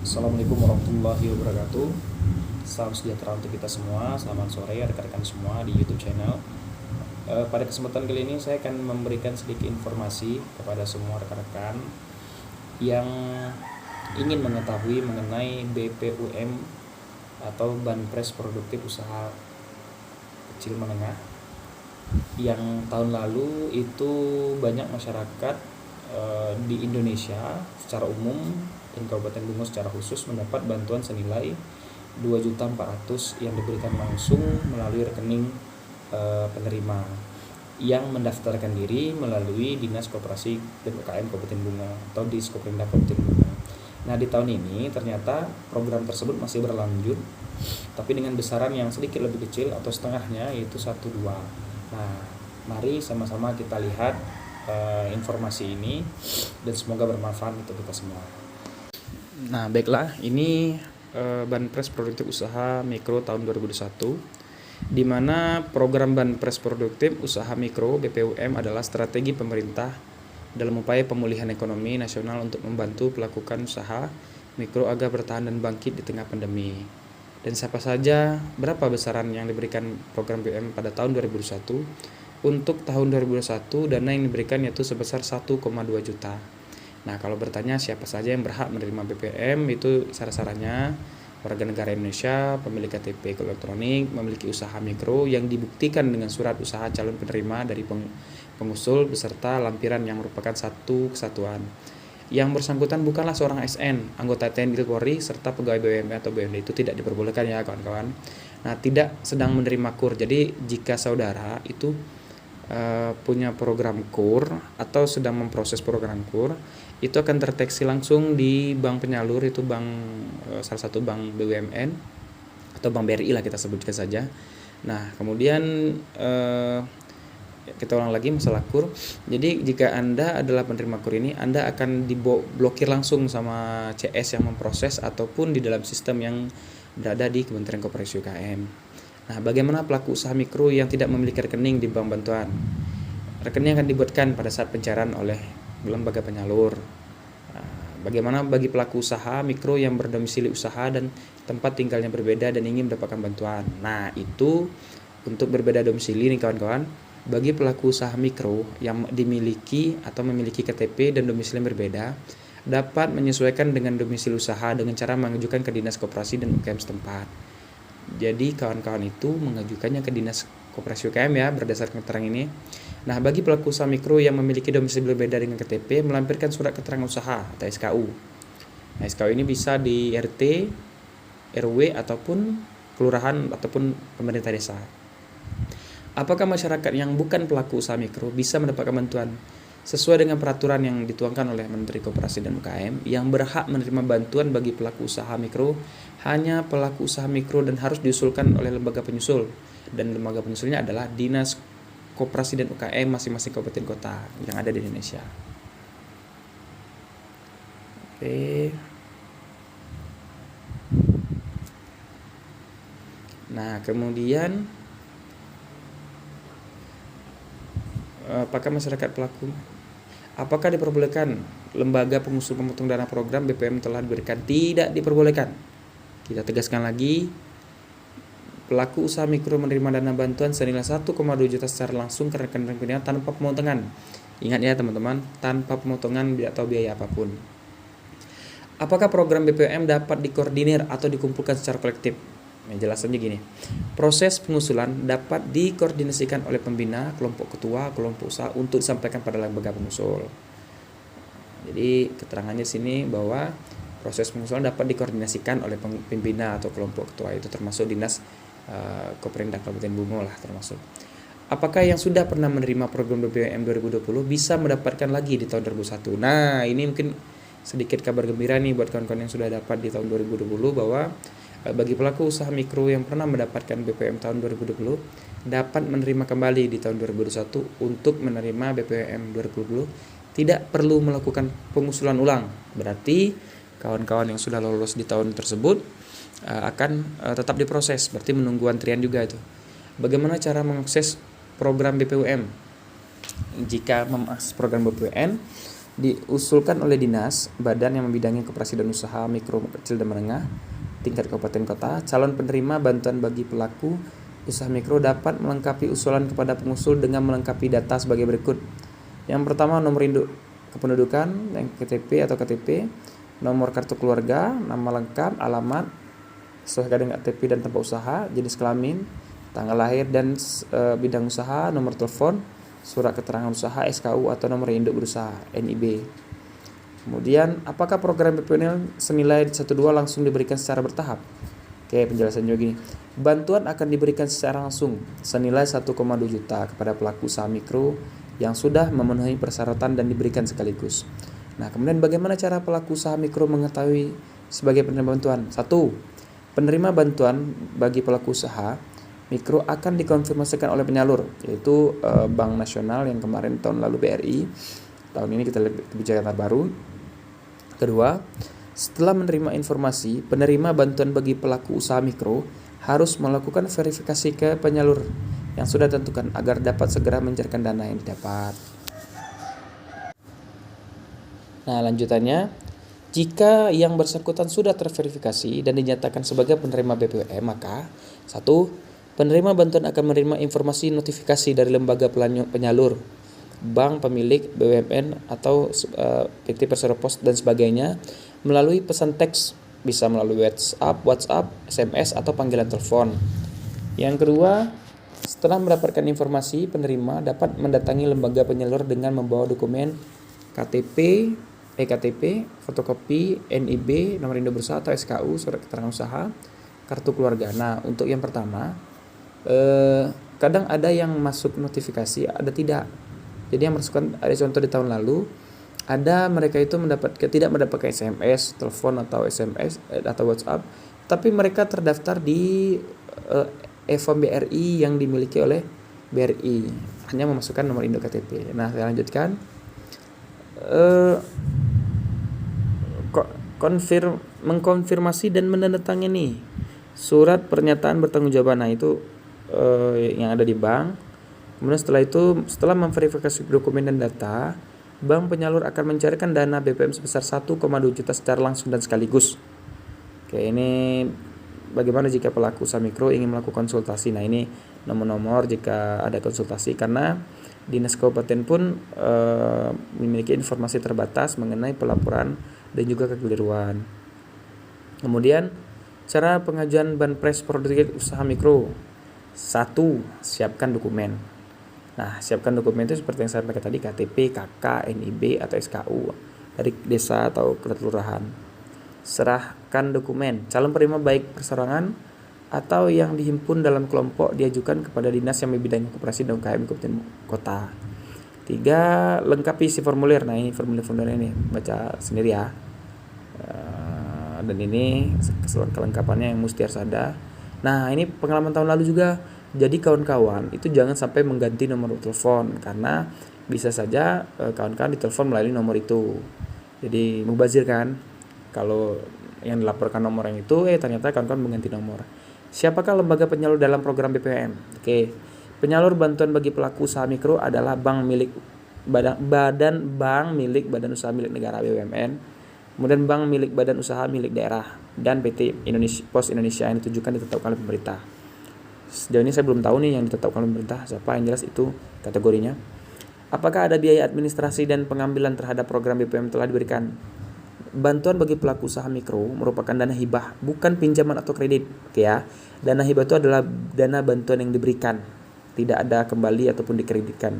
Assalamualaikum warahmatullahi wabarakatuh. Salam sejahtera untuk kita semua. Selamat sore rekan-rekan semua di YouTube channel. Pada kesempatan kali ini saya akan memberikan sedikit informasi kepada semua rekan-rekan yang ingin mengetahui mengenai BPUM atau Banpres Produktif Usaha Kecil Menengah, yang tahun lalu itu banyak masyarakat di Indonesia secara umum dan Kabupaten Bungo secara khusus mendapat bantuan senilai 2.400.000 yang diberikan langsung melalui rekening penerima yang mendaftarkan diri melalui Dinas Koperasi dan UKM Kabupaten Bungo atau Diskoperindak Kabupaten Bungo. Nah, di tahun ini ternyata program tersebut masih berlanjut, tapi dengan besaran yang sedikit lebih kecil atau setengahnya, yaitu 1/2. Nah, mari sama-sama kita lihat informasi ini dan semoga bermanfaat untuk kita semua. Nah, baiklah, ini Banpres Produktif Usaha Mikro tahun 2021, di mana program Banpres Produktif Usaha Mikro BPUM adalah strategi pemerintah dalam upaya pemulihan ekonomi nasional untuk membantu pelakukan usaha mikro agar bertahan dan bangkit di tengah pandemi. Dan siapa saja, berapa besaran yang diberikan program BPUM pada tahun 2021? Untuk tahun 2021 dana yang diberikan yaitu sebesar 1,2 juta. Nah, kalau bertanya siapa saja yang berhak menerima BPM, itu syarat-syaratnya warga negara Indonesia, pemilik KTP elektronik, memiliki usaha mikro yang dibuktikan dengan surat usaha calon penerima dari pengusul beserta lampiran yang merupakan satu kesatuan. Yang bersangkutan bukanlah seorang ASN, anggota TNI Polri, serta pegawai BUMN atau BUMD, itu tidak diperbolehkan ya kawan-kawan. Nah, tidak sedang menerima KUR. Jadi jika saudara itu punya program KUR atau sedang memproses program KUR, itu akan terdeteksi langsung di bank penyalur, itu bank salah satu bank BUMN atau bank BRI lah kita sebutkan saja. Nah, kemudian kita ulang lagi masalah KUR. Jadi jika Anda adalah penerima KUR ini, Anda akan diblokir langsung sama CS yang memproses ataupun di dalam sistem yang berada di Kementerian Koperasi UKM. Nah, bagaimana pelaku usaha mikro yang tidak memiliki rekening di bank bantuan? Rekening akan dibuatkan pada saat pencairan oleh lembaga penyalur. Bagaimana bagi pelaku usaha mikro yang berdomisili usaha dan tempat tinggalnya berbeda dan ingin mendapatkan bantuan? Nah, itu untuk berbeda domisili nih kawan-kawan. Bagi pelaku usaha mikro yang dimiliki atau memiliki KTP dan domisili yang berbeda, dapat menyesuaikan dengan domisili usaha dengan cara mengajukan ke Dinas Koperasi dan UKM setempat. Jadi kawan-kawan itu mengajukannya ke Dinas Koperasi UKM ya, berdasarkan keterangan ini. Nah, bagi pelaku usaha mikro yang memiliki domisili berbeda dengan KTP, melampirkan surat keterangan usaha atau SKU. Nah, SKU ini bisa di RT, RW ataupun kelurahan ataupun pemerintah desa. Apakah masyarakat yang bukan pelaku usaha mikro bisa mendapatkan bantuan? Sesuai dengan peraturan yang dituangkan oleh Menteri Koperasi dan UKM, yang berhak menerima bantuan bagi pelaku usaha mikro hanya pelaku usaha mikro dan harus diusulkan oleh lembaga penyusul. Dan lembaga penyusulnya adalah Dinas Koperasi dan UKM masing-masing kabupaten kota yang ada di Indonesia. Oke. Nah, kemudian apakah masyarakat pelaku? Apakah diperbolehkan lembaga pengusul pemotong dana program BPM telah diberikan? Tidak diperbolehkan. Kita tegaskan lagi, pelaku usaha mikro menerima dana bantuan senilai 1,2 juta secara langsung ke rekening pembinaan tanpa pemotongan. Ingat ya teman-teman, tanpa pemotongan atau biaya apapun. Apakah program BPM dapat dikoordinir atau dikumpulkan secara kolektif? Nah, jelasannya gini. Proses pengusulan dapat dikoordinasikan oleh pembina, kelompok ketua, kelompok usaha untuk disampaikan pada lembaga pengusul. Jadi keterangannya sini bahwa proses pengusulan dapat dikoordinasikan oleh pembina atau kelompok ketua, itu termasuk Dinas Koperindak Kabupaten Bungo lah termasuk. Apakah yang sudah pernah menerima program BPUM 2020 bisa mendapatkan lagi di tahun 2021? Nah, ini mungkin sedikit kabar gembira nih buat kawan-kawan yang sudah dapat di tahun 2020, bahwa bagi pelaku usaha mikro yang pernah mendapatkan BPUM tahun 2020 dapat menerima kembali di tahun 2021. Untuk menerima BPUM 2020 tidak perlu melakukan pengusulan ulang. Berarti kawan-kawan yang sudah lolos di tahun tersebut akan tetap diproses, berarti menunggu antrian juga itu. Bagaimana cara mengakses program BPUM? Jika mengakses program BPUM, diusulkan oleh dinas, badan yang membidangi koperasi dan usaha mikro, kecil dan menengah tingkat kabupaten kota. Calon penerima bantuan bagi pelaku usaha mikro dapat melengkapi usulan kepada pengusul dengan melengkapi data sebagai berikut. Yang pertama, nomor induk kependudukan, yang KTP atau KTP, nomor kartu keluarga, nama lengkap, alamat sesuai dengan KTP dan tempat usaha, jenis kelamin, tanggal lahir dan bidang usaha, nomor telepon, surat keterangan usaha, SKU atau nomor induk berusaha, NIB. Kemudian, apakah program BPUML senilai 1/2 langsung diberikan secara bertahap? Oke, penjelasannya begini. Bantuan akan diberikan secara langsung senilai 1,2 juta kepada pelaku usaha mikro yang sudah memenuhi persyaratan dan diberikan sekaligus. Nah, kemudian bagaimana cara pelaku usaha mikro mengetahui sebagai penerima bantuan? 1. Penerima bantuan bagi pelaku usaha mikro akan dikonfirmasikan oleh penyalur, yaitu Bank Nasional yang kemarin tahun lalu BRI. Tahun ini kita lihat kebijakan terbaru. Kedua, setelah menerima informasi, penerima bantuan bagi pelaku usaha mikro harus melakukan verifikasi ke penyalur yang sudah ditentukan agar dapat segera mencairkan dana yang didapat. Nah, lanjutannya, jika yang bersangkutan sudah terverifikasi dan dinyatakan sebagai penerima BPUM, maka 1. Penerima bantuan akan menerima informasi notifikasi dari lembaga penyalur, bank pemilik BUMN atau PT Persero Pos dan sebagainya melalui pesan teks, bisa melalui WhatsApp, SMS atau panggilan telepon. Yang kedua, setelah mendapatkan informasi, penerima dapat mendatangi lembaga penyalur dengan membawa dokumen KTP, fotokopi, NIB, nomor induk berusaha atau SKU, surat keterangan usaha, kartu keluarga. Nah, untuk yang pertama, kadang ada yang masuk notifikasi, ada tidak. Jadi yang masukkan, ada contoh di tahun lalu, ada mereka itu tidak mendapatkan SMS, telepon atau SMS atau WhatsApp, tapi mereka terdaftar di e-form BRI yang dimiliki oleh BRI, hanya memasukkan nomor induk KTP. Nah, saya lanjutkan. Mengkonfirmasi dan menandatangani surat pernyataan bertanggungjawaban. Nah, itu yang ada di bank. Kemudian setelah memverifikasi dokumen dan data, bank penyalur akan mencairkan dana BPM sebesar 1,2 juta secara langsung dan sekaligus. Oke, ini bagaimana jika pelaku usaha mikro ingin melakukan konsultasi? Nah, ini nomor-nomor jika ada konsultasi, karena Dinas Kabupaten pun memiliki informasi terbatas mengenai pelaporan dan juga kekeliruan. Kemudian, cara pengajuan Banpres Produktif Usaha Mikro. 1. Siapkan dokumen. Nah, siapkan dokumen itu seperti yang saya sampaikan tadi, KTP, KK, NIB atau SKU dari desa atau kelurahan. Serahkan dokumen calon penerima baik perseorangan atau yang dihimpun dalam kelompok diajukan kepada dinas yang membidangi koperasi dan UKM kabupaten kota. 3. Lengkapi isi formulir. Nah, ini formulir ini baca sendiri ya. Dan ini keseluruhan kelengkapannya yang mesti harus ada. Nah, ini pengalaman tahun lalu juga. Jadi kawan-kawan itu jangan sampai mengganti nomor telepon, karena bisa saja kawan-kawan ditelepon melalui nomor itu. Jadi mubazir kan, kalau yang dilaporkan nomor yang itu ternyata kawan-kawan mengganti nomor. Siapakah lembaga penyalur dalam program BPUM? Oke, penyalur bantuan bagi pelaku usaha mikro adalah badan usaha milik negara BUMN, kemudian bank milik badan usaha milik daerah, dan PT Pos Indonesia yang ditujukan ditetapkan oleh pemerintah. Sejauh ini saya belum tahu nih yang ditetapkan oleh pemerintah siapa, yang jelas itu kategorinya. Apakah ada biaya administrasi dan pengambilan terhadap program BPUM telah diberikan? Bantuan bagi pelaku usaha mikro merupakan dana hibah, bukan pinjaman atau kredit. Oke ya. Dana hibah itu adalah dana bantuan yang diberikan, tidak ada kembali ataupun dikreditkan.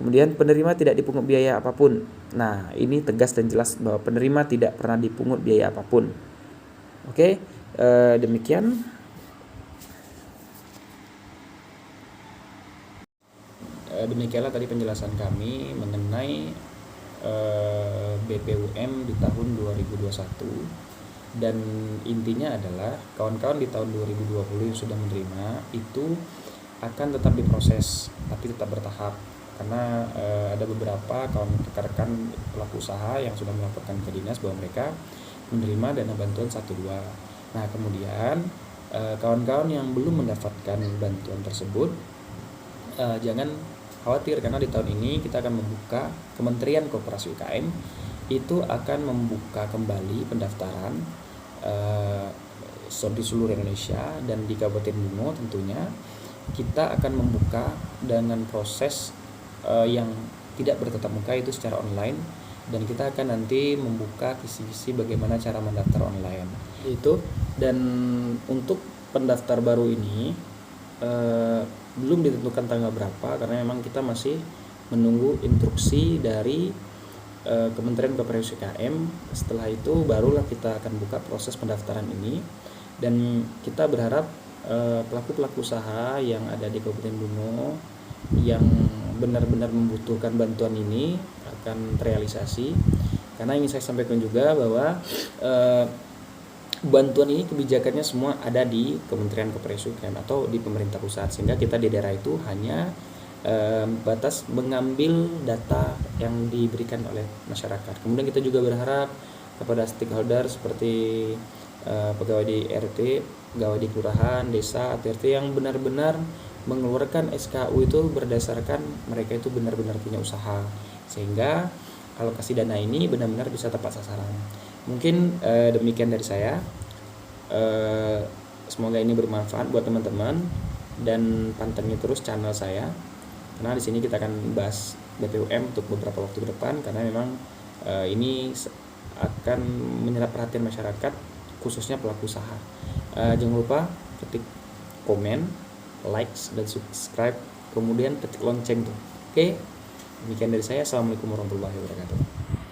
Kemudian penerima tidak dipungut biaya apapun. Nah, ini tegas dan jelas bahwa penerima tidak pernah dipungut biaya apapun. Oke, demikian. Demikianlah tadi penjelasan kami mengenai BPUM di tahun 2021, dan intinya adalah kawan-kawan di tahun 2020 yang sudah menerima itu akan tetap diproses, tapi tetap bertahap, karena ada beberapa kawan rekan-rekan pelaku usaha yang sudah melaporkan ke dinas bahwa mereka menerima dana bantuan 1/2. Nah, kemudian kawan-kawan yang belum mendapatkan bantuan tersebut jangan khawatir karena di tahun ini kita akan membuka, Kementerian Koperasi UKM itu akan membuka kembali pendaftaran di seluruh Indonesia, dan di Kabupaten Bungo tentunya kita akan membuka dengan proses yang tidak bertatap muka, itu secara online, dan kita akan nanti membuka kisi-kisi bagaimana cara mendaftar online itu. Dan untuk pendaftar baru ini belum ditentukan tanggal berapa karena memang kita masih menunggu instruksi dari Kementerian Koperasi UKM. Setelah itu barulah kita akan buka proses pendaftaran ini, dan kita berharap pelaku-pelaku usaha yang ada di Kabupaten Bungo yang benar-benar membutuhkan bantuan ini akan terrealisasi. Karena ingin saya sampaikan juga bahwa bantuan ini kebijakannya semua ada di Kementerian Koperasi UKM atau di pemerintah pusat, sehingga kita di daerah itu hanya batas mengambil data yang diberikan oleh masyarakat. Kemudian kita juga berharap kepada stakeholder seperti pegawai di RT, pegawai di kelurahan, desa, RT yang benar-benar mengeluarkan SKU itu berdasarkan mereka itu benar-benar punya usaha, sehingga alokasi dana ini benar-benar bisa tepat sasaran. Mungkin demikian dari saya. Semoga ini bermanfaat buat teman-teman, dan pantengin terus channel saya karena di sini kita akan bahas BPUM untuk beberapa waktu ke depan, karena memang ini akan menyerap perhatian masyarakat, khususnya pelaku usaha. Jangan lupa ketik komen, likes, dan subscribe, kemudian ketik lonceng tuh. Oke, demikian dari saya. Assalamualaikum warahmatullahi wabarakatuh.